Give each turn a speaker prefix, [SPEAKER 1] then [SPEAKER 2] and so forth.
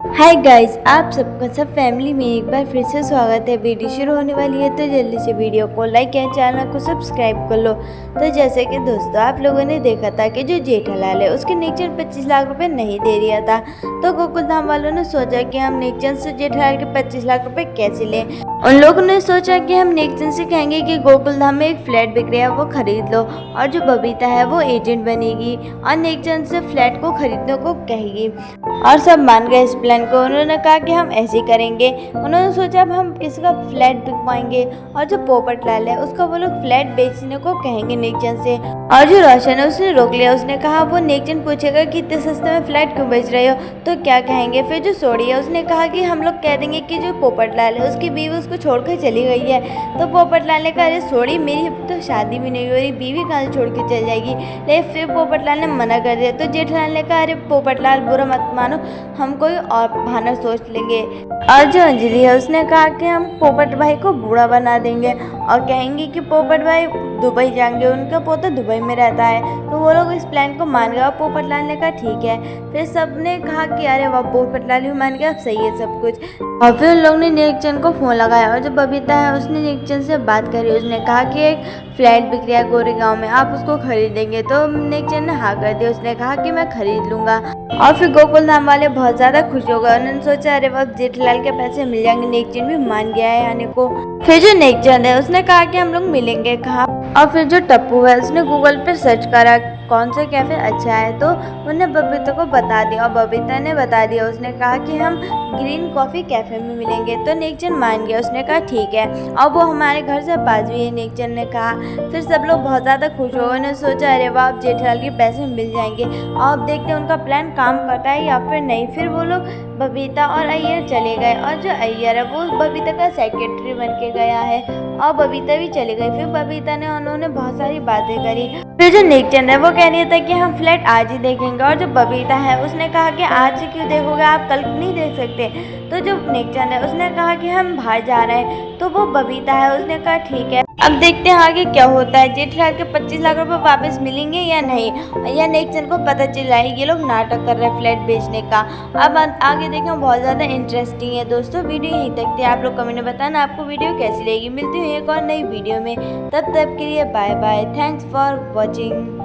[SPEAKER 1] Hi guys, आप सबका सब फैमिली में एक बार फिर से स्वागत है। वीडियो शुरू होने वाली है तो जल्दी से वीडियो को लाइक एंड चैनल को सब्सक्राइब कर लो। तो जैसे कि दोस्तों, आप लोगों ने देखा था कि जो जेठालाल है उसके नेकचंद 25 लाख रुपए नहीं दे दिया था। तो गोकुल धाम वालों ने सोचा कि हम नेकचंद से जेठालाल के 25 लाख रुपए कैसे लें। उन लोगों ने सोचा कि हम नेकचंद से कहेंगे कि गोकुल धाम में एक फ्लैट बिक रहा है, वो खरीद लो, और जो बबीता है वो एजेंट बनेगी और नेकचंद से फ्लैट को खरीदने को कहेगी। और सब मान गए इस प्लान को। उन्होंने कहा कि हम ऐसे ही करेंगे। उन्होंने सोचा अब हम किसी का फ्लैट बिकवाएंगे और जो पोपट लाल है उसका वो लोग फ्लैट बेचने को कहेंगे नेकचंद से। और जो रोशन है उसने रोक लिया। उसने कहा वो नेकचंद पूछेगा कि इतने सस्ते में फ्लैट क्यों बेच रहे हो, तो क्या कहेंगे। फिर जो सोड़ी है उसने कहा कि हम लोग कह देंगे कि जो पोपट लाल है उसकी बीवी उसको छोड़कर चली गई है। तो पोपट लाल ने कहा अरे सोड़ी, मेरी तो शादी भी नहीं हो रही, बीवी कहाँ से छोड़ के चल जाएगी। लेकिन फिर पोपट लाल ने मना कर दिया। तो जेठालाल ने कहा अरे पोपट लाल, बुरा मत मानो, हम कोई और बहाना सोच लेंगे। और जो अंजलि है उसने कहा कि हम पोपट भाई को बूढ़ा बना देंगे और कहेंगे कि पोपट भाई दुबई जाएंगे, उनका पोता दुबई में रहता है। तो वो लोग इस प्लान को मान गए और पोपट लाल ने कहा ठीक है। फिर सबने कहा कि अरे वाह, पोपट लाल भी मान गया, अब सही है सब कुछ। और फिर उन लोगों ने नेकचंद को फ़ोन लगाया और जो बबीता है उसने नेकचंद से बात करी। उसने कहा कि एक फ्लैट बिक रहा है गोरेगांव में, आप उसको खरीदेंगे। तो नेकचंद ने हाँ कर दिया। उसने कहा कि मैं खरीद लूँगा। और फिर गोकुल धाम वाले बहुत ज़्यादा खुश हो गए। उन्होंने सोचा अरे वक्त जेठालाल के पैसे मिल जाएंगे। नेकचंद भी मान गया है आने को। फिर जो नेकचंद है उसने कहा कि हम लोग मिलेंगे कहाँ। और फिर जो टप्पू है उसने गूगल पे सर्च करा कौन सा कैफ़े अच्छा है, तो उन्होंने बबीता को बता दिया और बबीता ने बता दिया। उसने कहा कि हम ग्रीन कॉफ़ी कैफ़े में मिलेंगे। तो नेकचंद मान गया। उसने कहा ठीक है, और वो हमारे घर से पास भी है, नेकचंद ने कहा। फिर सब लोग बहुत ज़्यादा खुश हो गए। उन्होंने सोचा अरे वाह, अब जेठालाल के पैसे मिल जाएंगे। और अब देखते हैं उनका प्लान काम करता है या फिर नहीं। फिर वो लोग बबीता और अय्यर चले गए और जो अय्यर है वो बबीता का सेक्रेटरी बन के गया है और बबीता भी चली गई। फिर बबीता ने उन्होंने बहुत सारी बातें करी। फिर जो नेकचंद है वो कह रही था कि हम फ्लैट आज ही देखेंगे, और जो बबीता है उसने कहा कि आज से क्यों देखोगे, आप कल नहीं देख सकते। तो जो नेकचंद है उसने कहा कि हम बाहर जा रहे हैं। तो वो बबीता है उसने कहा ठीक है, अब देखते हैं आगे क्या होता है। जेठालाल के 25 लाख रुपए वापस मिलेंगे या नहीं, या नेकचंद को पता चल रहा है ये लोग नाटक कर रहे हैं फ्लैट बेचने का। अब आगे देखें, बहुत ज़्यादा इंटरेस्टिंग है दोस्तों। वीडियो यहीं तक थी। आप लोग कमेंट में बताना आपको वीडियो कैसी लगेगी। मिलती हूँ एक और नई वीडियो में, तब तक के लिए bye bye. Thanks for watching.